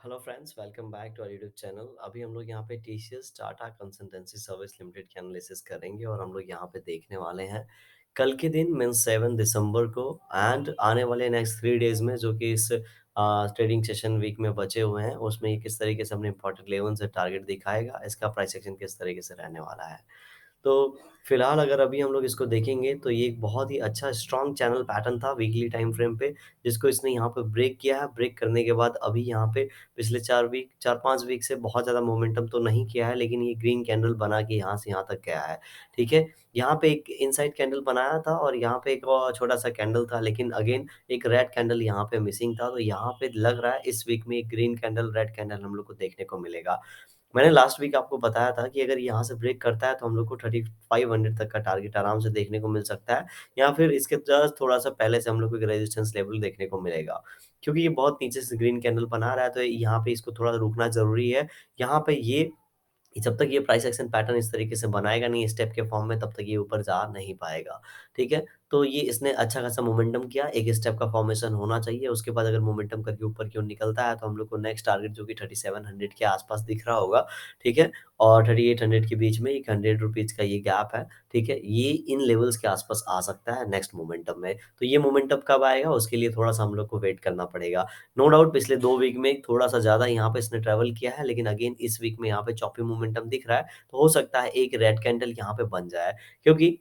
Hello friends, welcome back to our YouTube channel. अभी हम लोग यहाँ पे TCS Tata consultancy service limited की एनालिसिस करेंगे और हम लोग यहाँ पे देखने वाले हैं कल के दिन मीन्स 7 दिसंबर को एंड आने वाले नेक्स्ट 3 डेज में जो कि इस ट्रेडिंग सेशन वीक में बचे हुए हैं उसमें ये किस तरीके से अपने इंपॉर्टेंट लेवल से टारगेट दिखाएगा, इसका प्राइस एक्शन किस तरीके से रहने वाला है। तो फिलहाल अगर अभी हम लोग इसको देखेंगे तो ये एक बहुत ही अच्छा स्ट्रॉन्ग चैनल पैटर्न था वीकली टाइम फ्रेम पे, जिसको इसने यहाँ पे ब्रेक किया है। ब्रेक करने के बाद अभी यहाँ पे पिछले 4-5 वीक से बहुत ज़्यादा मोमेंटम तो नहीं किया है, लेकिन ये ग्रीन कैंडल बना के यहाँ से यहाँ तक गया है। ठीक है, यहाँ पे एक इनसाइड कैंडल बनाया था और यहाँ पे एक और छोटा सा कैंडल था, लेकिन अगेन एक रेड कैंडल यहाँ पे मिसिंग था। तो यहाँ पे लग रहा है इस वीक में एक ग्रीन कैंडल रेड कैंडल हम लोग को देखने को मिलेगा। मैंने लास्ट वीक आपको बताया था कि अगर यहाँ से ब्रेक करता है तो हम लोग को 3500 तक का टारगेट आराम से देखने को मिल सकता है, या फिर इसके जस्ट थोड़ा-सा पहले से हम लोग को एक रेजिस्टेंस लेवल देखने को मिलेगा। क्योंकि ये बहुत नीचे से ग्रीन कैंडल बना रहा है, तो यहाँ पे इसको थोड़ा रुकना ज़रूरी है। यहाँ पे ये जब तक ये प्राइस एक्शन पैटर्न इस तरीके से बनाएगा नहीं स्टेप के फॉर्म में, तब तक ये ऊपर जा नहीं पाएगा। ठीक है? तो ये इसने अच्छा खासा मोमेंटम किया, एक स्टेप का फॉर्मेशन होना चाहिए, उसके बाद अगर मोमेंटम करके ऊपर की ओर निकलता है तो हम लोग को नेक्स्ट टारगेट जो कि 3700 के आस-पास दिख रहा होगा। ठीक है? और 3800 के बीच में एक ₹100 का ये गैप है। ठीक है? ये इन लेवल्स के आस-पास आ सकता है नेक्स्ट मोमेंटम में। तो ये मोमेंटम कब आएगा उसके लिए थोड़ा-सा हम लोग को वेट करना पड़ेगा। नो डाउट पिछले 2 वीक में थोड़ा-सा ज़्यादा यहाँ पे इसने ट्रैवल किया है, लेकिन अगेन इस वीक में यहाँ पे चॉपी मोमेंटम दिख रहा है, तो हो सकता है एक रेड कैंडल यहाँ पे बन जाए। क्योंकि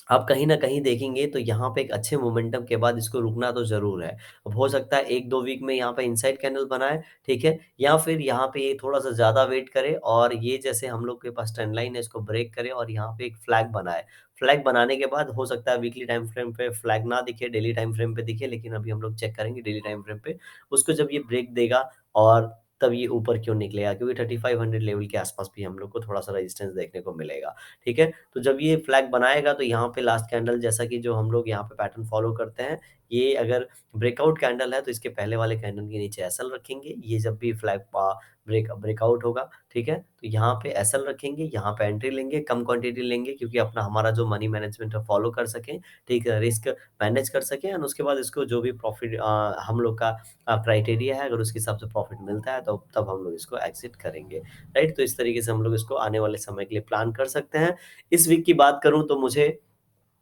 आप कहीं न कहीं देखेंगे तो यहाँ पे एक अच्छे मोमेंटम के बाद इसको रुकना तो ज़रूर है। अब हो सकता है 1-2 वीक में यहाँ पे इनसाइड कैंडल बनाए, ठीक है? या फिर यहाँ पे ये थोड़ा-सा ज़्यादा वेट करे और ये जैसे हम लोग के पास ट्रेंड लाइन है इसको ब्रेक करे और यहाँ पे एक फ्लैग बनाए। फ्लैग बनाने के बाद हो सकता है वीकली टाइम फ्रेम पे फ्लैग ना दिखे, डेली टाइम फ्रेम पे दिखे, लेकिन अभी हम लोग चेक करेंगे डेली टाइम फ्रेम पे। उसको जब ये ब्रेक देगा और तब ये ऊपर क्यों निकलेगा, क्योंकि 3500 लेवल के आस-पास भी हम लोग को थोड़ा-सा रेजिस्टेंस देखने को मिलेगा। ठीक है? तो जब ये फ्लैग बनाएगा तो यहाँ पे लास्ट कैंडल जैसा कि जो हम लोग यहाँ पे पैटर्न फॉलो करते हैं, ये अगर ब्रेकआउट कैंडल है तो इसके पहले वाले कैंडल के नीचे एसएल रखेंगे। ये जब भी फ्लैग ब्रेकआउट होगा, ठीक है? तो यहाँ पे एसएल रखेंगे, यहाँ पे एंट्री लेंगे, कम क्वांटिटी लेंगे क्योंकि अपना हमारा जो मनी मैनेजमेंट है फॉलो कर सकें, ठीक है? रिस्क मैनेज कर सकें एंड उसके बाद इसको जो भी प्रॉफिट हम लोग का क्राइटेरिया है, अगर उसके हिसाब से प्रॉफिट मिलता है तो तब हम लोग इसको एग्ज़िट करेंगे। राइट? तो इस तरीके से हम लोग इसको आने वाले समय के लिए प्लान कर सकते हैं। इस वीक की बात करूँ तो मुझे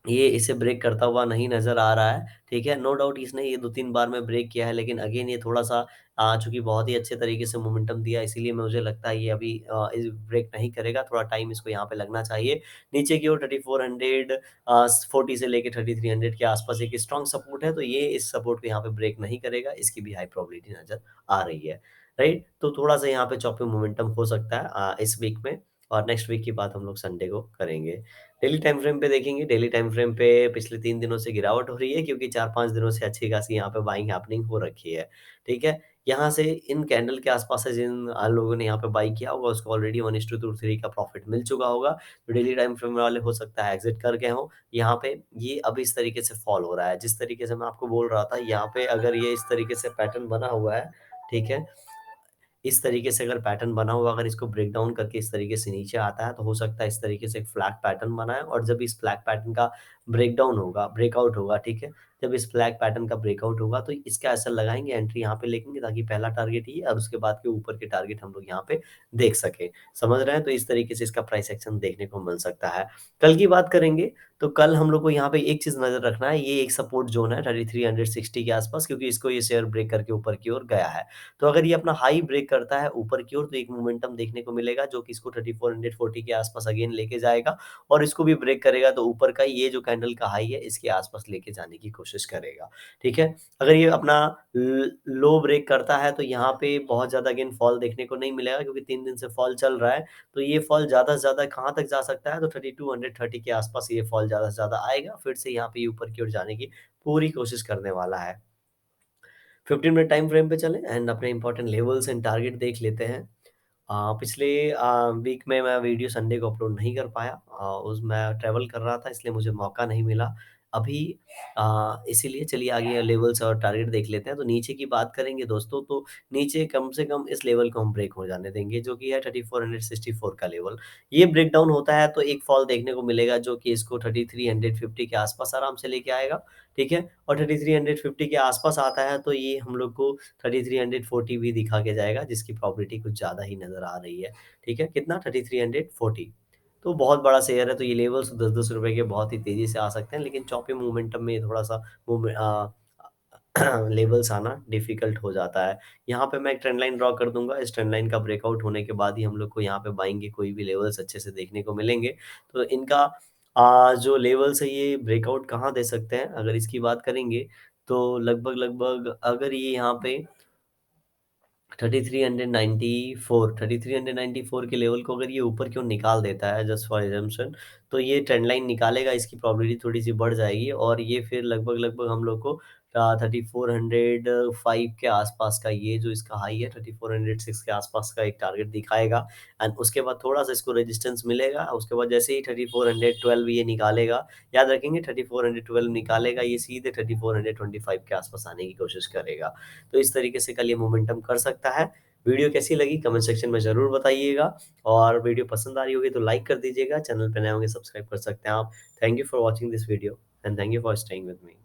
ये इसे ब्रेक करता हुआ नहीं नज़र आ रहा है, ठीक है? नो डाउट इसने ये 2-3 बार में ब्रेक किया है, लेकिन अगेन ये थोड़ा-सा चूँकि बहुत ही अच्छे तरीके से मोमेंटम दिया, इसीलिए मुझे लगता है ये अभी इस ब्रेक नहीं करेगा, थोड़ा टाइम इसको यहाँ पे लगना चाहिए। नीचे की ओर 3400 40 से लेके 3300 के आसपास एक स्ट्रॉन्ग सपोर्ट है, तो ये इस सपोर्ट को यहाँ पे ब्रेक नहीं करेगा, इसकी भी हाई प्रोबेबिलिटी नज़र आ रही है, राइट? तो थोड़ा-सा यहाँ पे चॉपी मोमेंटम हो सकता है इस वीक में और नेक्स्ट वीक की बात हम लोग संडे को करेंगे। डेली टाइम फ्रेम पे देखेंगे, डेली टाइम फ्रेम पे पिछले 3 दिनों से गिरावट हो रही है क्योंकि 4-5 दिनों से अच्छी खासी यहाँ पे बाइंग हैपनिंग हो रखी है, ठीक है? यहाँ से इन कैंडल के आस-पास से जिन लोगों ने यहाँ पे बाय किया होगा उसको ऑलरेडी 1:3 का प्रॉफिट मिल चुका होगा। तो डेली टाइम फ्रेम वाले हो सकता है एग्ज़िट कर गए हों। यहाँ पे ये अब इस तरीके से फॉल हो रहा है, जिस तरीके से मैं आपको बोल रहा था यहाँ पे अगर ये इस तरीके से पैटर्न बना हुआ है, ठीक है? इस तरीके से अगर पैटर्न बना हुआ अगर इसको ब्रेक डाउन करके इस तरीके से नीचे आता है, तो हो सकता है इस तरीके से एक फ्लैग पैटर्न बनाए और जब इस फ्लैग पैटर्न का ब्रेक डाउन होगा ब्रेकआउट होगा, ठीक है? जब इस फ्लैग पैटर्न का ब्रेकआउट होगा, तो इसका असर लगाएँगे, एंट्री यहाँ पे लेंगे ताकि पहला टारगेट ये और उसके बाद के ऊपर के टारगेट हम लोग यहाँ पे देख सकें। समझ रहे हैं? तो इस तरीके से इसका प्राइस एक्शन देखने को मिल सकता है। कल की बात करेंगे, तो कल हम लोग को यहाँ पे एक चीज़ नज़र रखना है, ये एक सपोर्ट ज़ोन है 3360 के आस-पास क्योंकि इसको ये शेयर ब्रेक करके ऊपर की ओर गया है। तो अगर ये अपना हाई ब्रेक करता है ऊपर की ओर तो एक मोमेंटम देखने को मिलेगा जो कि इसको 3440 के आसपास अगेन लेके जाएगा और इसको भी ब्रेक करेगा तो ऊपर का ये जो कैंडल का हाई है इसके आसपास लेके जाने की कोशिश करेगा, ठीक है? अगर ये अपना लो ब्रेक करता है तो यहाँ पे बहुत ज़्यादा अगेन फॉल देखने को नहीं मिलेगा क्योंकि 3 दिन से फॉल चल रहा है, तो ये फॉल ज़्यादा से ज़्यादा कहाँ तक जा सकता है तो 3230 के आसपास ये फॉल ज़्यादा से ज़्यादा आएगा, फिर से यहाँ पे ये ऊपर की ओर जाने की पूरी कोशिश करने वाला है। 15 मिनट टाइम फ्रेम पे चलें एंड अपने इंपॉर्टेंट लेवल्स एंड टारगेट देख लेते हैं। पिछले वीक में मैं वीडियो संडे को अपलोड नहीं कर पाया। उस मैं ट्रैवल कर रहा था इसलिए मुझे मौका नहीं मिला अभी इसीलिए चलिए आगे लेवल्स और टारगेट देख लेते हैं। तो नीचे की बात करेंगे दोस्तों, तो नीचे कम से कम इस लेवल को हम ब्रेक हो जाने देंगे, जो कि है 3464 का लेवल। ये ब्रेक डाउन होता है तो एक फॉल देखने को मिलेगा, जो कि इसको 3350 के आसपास आराम से लेके आएगा, ठीक है? और 3350 के आसपास आता है तो ये हम लोग को 3340 भी दिखा के जाएगा, जिसकी प्रोबेबिलिटी कुछ ज़्यादा ही नज़र आ रही है, ठीक है? कितना? 3340। तो बहुत बड़ा शेयर है, तो ये लेवल्स 10-10 रुपए के बहुत ही तेज़ी से आ सकते हैं, लेकिन चॉपी मोमेंटम में थोड़ा-सा लेवल्स आना डिफ़िकल्ट हो जाता है। यहाँ पे मैं एक ट्रेंड लाइन ड्रॉ कर दूँगा, इस ट्रेंड लाइन का ब्रेकआउट होने के बाद ही हम लोग को यहाँ पे बाइंग के कोई भी लेवल्स अच्छे से देखने को मिलेंगे। तो इनका जो लेवल्स है ये ब्रेकआउट कहाँ दे सकते हैं, अगर इसकी बात करेंगे, तो लगभग-लगभग अगर ये यहाँ पे 3394 के लेवल को अगर ये ऊपर की ओर निकाल देता है, जस्ट फॉर असम्पशन, तो ये ट्रेंड लाइन निकालेगा, इसकी प्रोबेबिलिटी थोड़ी-सी बढ़ जाएगी और ये फिर लगभग-लगभग हम लोग को 3405 के आसपास का, ये जो इसका हाई है 3406 के आसपास का एक टारगेट दिखाएगा, एंड उसके बाद थोड़ा-सा इसको रेजिस्टेंस मिलेगा, उसके बाद जैसे ही 3412 ये निकालेगा, याद रखेंगे 3412 निकालेगा, ये सीधे 3425 के आसपास आने की कोशिश करेगा। तो इस तरीके से कल ये मोमेंटम कर सकता है। वीडियो कैसी लगी कमेंट सेक्शन में ज़रूर बताइएगा, और वीडियो पसंद आ रही होगी तो लाइक कर दीजिएगा, चैनल पे नए होंगे सब्सक्राइब कर सकते हैं आप। Thank you for watching this video and thank you for staying with me.